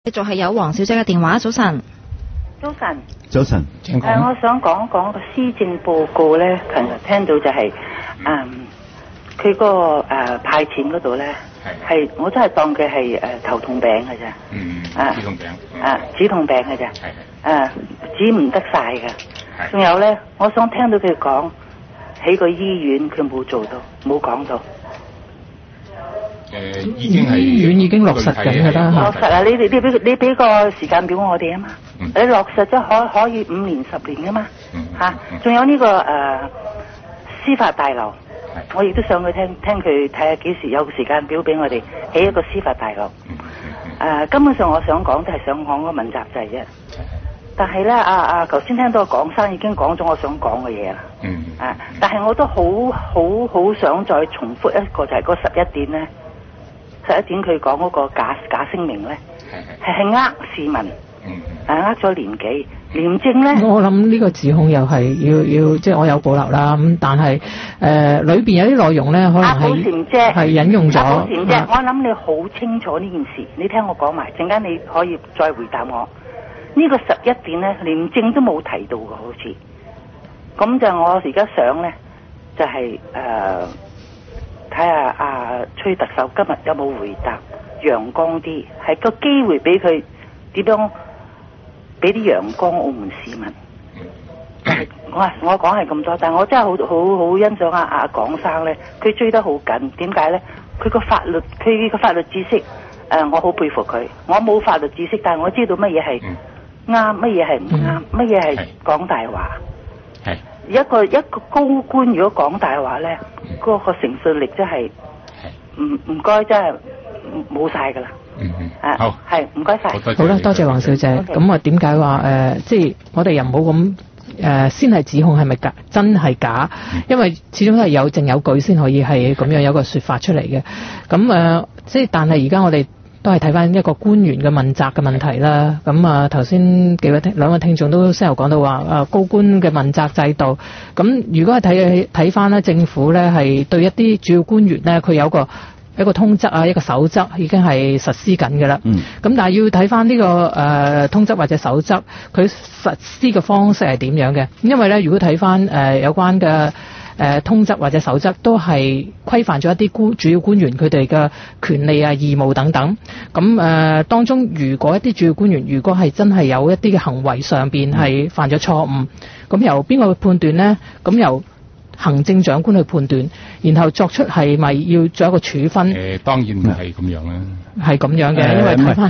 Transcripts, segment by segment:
繼續係有黃小姐嘅電話，早晨。早晨，早晨，請講。我想講講個施政報告咧，琴日聽到就係、佢嗰個派錢嗰度咧，係我真係當佢係頭痛餅嘅啫，止痛餅，止痛餅嘅啫，止唔得晒嘅。仲有咧，我想聽到佢講起個醫院，佢冇做到，冇講到。已經係醫院已經落實緊㗎啦，落實啊！你俾個時間表我哋啊嘛，你落實咗可以5年10年㗎嘛，仲有呢個司法大樓，我亦都想去聽佢睇下幾時有個時間表俾我哋起一個司法大樓。根本上我想講都係想講個問責制啫，但係咧頭先聽到講生已經講咗我想講嘅嘢啦，但係我都好想再重複一個就係嗰11點咧。11點佢講嗰個假聲明咧，係呃市民，呃咗年幾，廉政咧。我諗呢個指控又係要即係我有保留啦。咁但係裏邊有啲內容咧，可能係引用咗。我諗你好清楚呢件事，你聽我講埋，陣間你可以再回答我。呢個11點咧，廉政都冇提到嘅，好似。咁就我而家想咧，就係睇下崔特首今日有冇回答陽光啲，係個機會俾佢點樣俾啲陽光澳門市民。我講係咁多，但係我真係好欣賞阿港生咧，佢追得好緊。點解咧？佢個法律知識我好佩服佢。我冇法律知識，但係我知道乜嘢係啱，乜嘢係唔啱，乜嘢係講大話。一個高官如果講大話咧，嗰個誠信力真係唔該，真係冇晒㗎啦。好，係唔該晒。好啦，多謝黃小姐。咁啊，點解話即係我哋又唔好咁先係指控係咪假，真係假？因為始終都係有證有據先可以係咁樣有個說法出嚟嘅。咁即係但係而家我哋都係睇翻一個官員嘅問責嘅問題啦。咁頭先兩位聽眾都先後講到話高官嘅問責制度。咁如果係睇翻咧，政府咧係對一啲主要官員咧，佢有一個通則一個守則已經係實施緊嘅啦。咁但係要睇翻呢個通則或者守則，佢實施嘅方式係點樣嘅？因為咧，如果睇翻有關嘅通則或者守則，都係規範咗一啲主要官員佢哋嘅權利義務等等。咁當中如果一啲主要官員如果係真係有一啲嘅行為上邊係犯咗錯誤，咁由邊個去判斷呢？咁由行政長官去判斷，然後作出係咪要做一個處分？當然唔係咁樣啦。係咁樣嘅，因為睇翻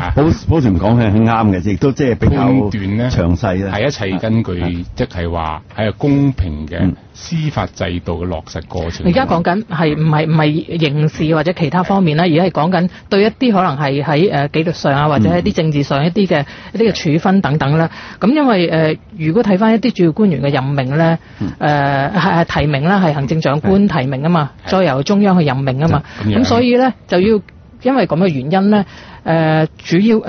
保全講係啱嘅，亦都即係比較詳細啦。係一切根據即係話係公平嘅司法制度嘅落實過程。而家講緊係唔係刑事或者其他方面啦，而係講緊對一啲可能係喺紀律上或者一啲政治上一啲嘅處分等等啦。咁因為如果睇翻一啲主要官員嘅任命咧，係提名啦，係行政長官提名啊嘛，再由中央去任命啊嘛，咁所以咧就要因為咁嘅原因咧，主要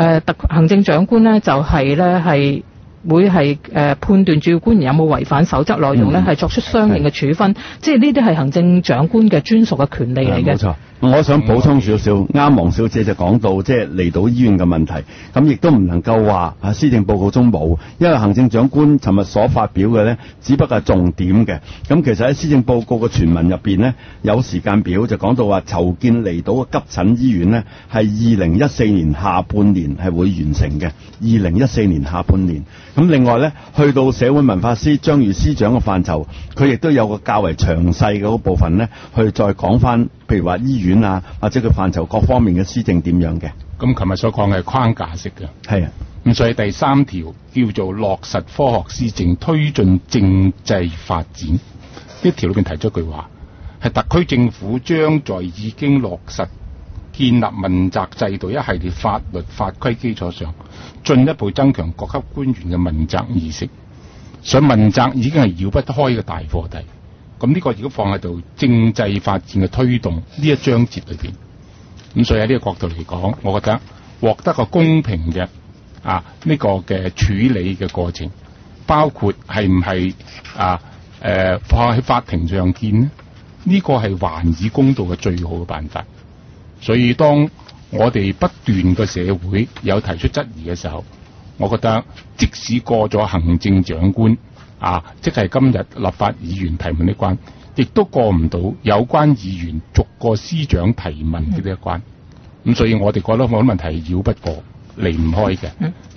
行政長官咧就係咧係會係判斷主要官員有冇違反守則內容咧，係作出相應嘅處分，即係呢啲係行政長官嘅專屬嘅權利嚟嘅。冇錯。我想補充少少，啱黃小姐就講到即係離島醫院嘅問題，咁亦都唔能夠話施政報告中冇，因為行政長官尋日所發表嘅呢，只不過係重點嘅。咁其實喺施政報告嘅全文入邊呢，有時間表就講到話籌建離島嘅急診醫院呢，係2014年下半年係會完成嘅。2014年下半年。咁另外呢，去到社會文化司張宇司長嘅範疇，佢亦都有個較為詳細嘅嗰部分呢，去再講翻，譬如話醫院或者佢範疇各方面嘅施政點樣嘅。咁琴日所講係框架式嘅。係啊。咁所以第3條叫做落實科學施政，推進政制發展。呢條裏邊提出一句話，係特區政府將在已經落實建立問責制度一系列法律法規基礎上，進一步增強各級官員嘅問責意識。所以問責已經係繞不開嘅大課題。咁呢個如果放喺度政制發展嘅推動呢一章節裏邊，咁所以喺呢個角度嚟講，我覺得獲得個公平嘅呢個嘅處理嘅過程，包括係唔係放喺法庭上見呢？呢個係還以公道嘅最好嘅辦法。所以當我哋不斷個社會有提出質疑嘅時候，我覺得即使過咗行政長官即係今日立法議員提問呢關，亦都過唔到有關議員逐個司長提問嘅呢一關。咁所以我哋覺得冇問題係繞不過、離唔開嘅。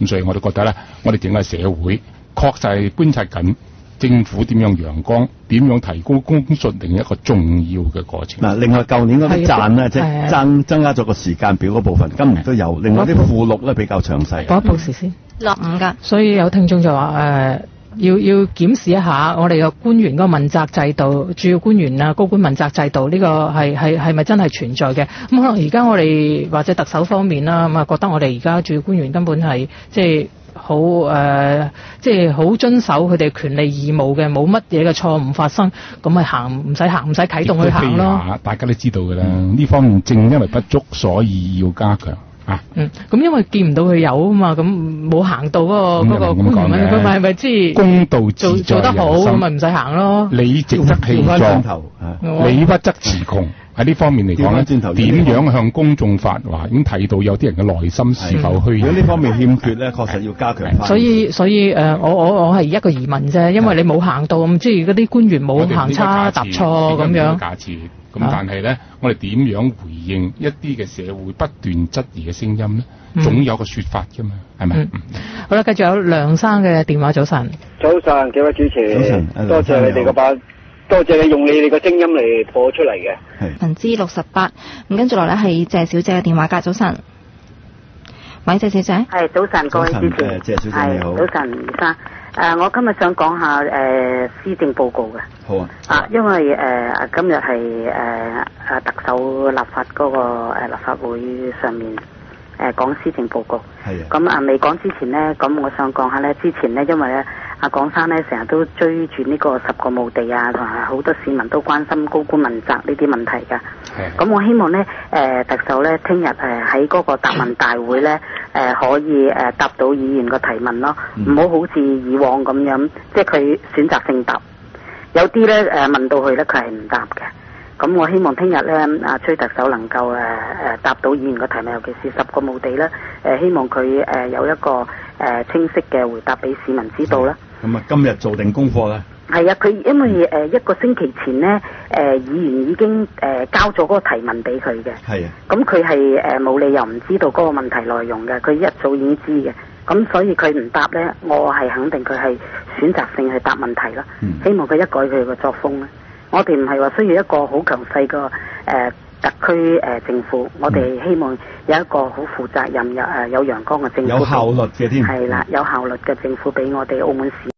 咁所以我哋覺得咧，我哋整個社會確實係觀察緊政府點樣陽光，點樣提高公信力一個重要嘅過程。嗱，另外舊年嗰啲讚咧，即係增加咗個時間表嗰部分，今年都有。另外啲附錄咧比較詳細。報一報時先落伍㗎。所以有聽眾就話要檢視一下我哋嘅官員嗰個問責制度，主要官員啊、高官問責制度呢個係咪真係存在嘅？咁可能而家我哋或者特首方面啦，咁覺得我哋而家主要官員根本係即係好即係好遵守佢哋權利義務嘅，冇乜嘢嘅錯誤發生，咁咪唔使啟動去行咯。大家都知道㗎啦，呢方面正因為不足，所以要加強。咁因為見唔到佢有啊嘛，咁冇行到嗰個官員，佢係咪即係公道做得好，咁咪唔使行咯。理直則氣壯，理不則詞窮。喺呢方面嚟講咧，點樣向公眾發話，已經睇到有啲人嘅內心是否虛擬。如果呢方面欠缺咧，確實要加強翻。所以我係一個疑問啫，因為你冇行到，咁即係嗰啲官員冇行差踏錯咁樣。假設咁，但係咧，我哋點樣回應一啲嘅社會不斷質疑嘅聲音咧？總有個說法㗎嘛，係咪？好啦，繼續有梁生嘅電話。早晨，早晨，幾位主持，早晨，多謝你哋個把，多謝你用你哋個聲音嚟播出嚟嘅。68%，咁跟住落嚟係謝小姐嘅電話㗎。早晨，喂，謝小姐。係早晨，各位主持，謝小姐你好。早晨，吳生。我今日想講下施政報告嘅。好啊。因為今日係特首立法嗰個立法會上面講施政報告。係啊。咁未講之前呢，咁我想講下呢，之前呢，因為咧廣生呢成日都追住呢個10個墓地啊，同埋好多市民都關心高官問責呢啲問題㗎。咁我希望呢，特首呢聽日喺嗰個答問大會呢，可以答到議員個提問咯，唔好好似以往咁樣，即係佢選擇性答。有啲呢問到佢呢，佢係唔答嘅。咁我希望聽日呢，崔特首能夠答到議員個提問，尤其是10個墓地呢，希望佢有一個清晰嘅回答俾市民知道啦。咁啊，今日做定功課啦。係啊，佢因為一個星期前呢，議員已經交咗嗰個提問俾佢嘅。係啊。咁佢係冇理由唔知道嗰個問題內容嘅，佢一早已經知嘅。咁所以佢唔答呢，我係肯定佢係選擇性去答問題啦。希望佢一改佢個作風咧。我哋唔係話需要一個好強勢嘅特區政府，我哋希望有一個好負責任有陽光嘅政府，有效率嘅添。係啦，有效率嘅政府俾我哋澳門市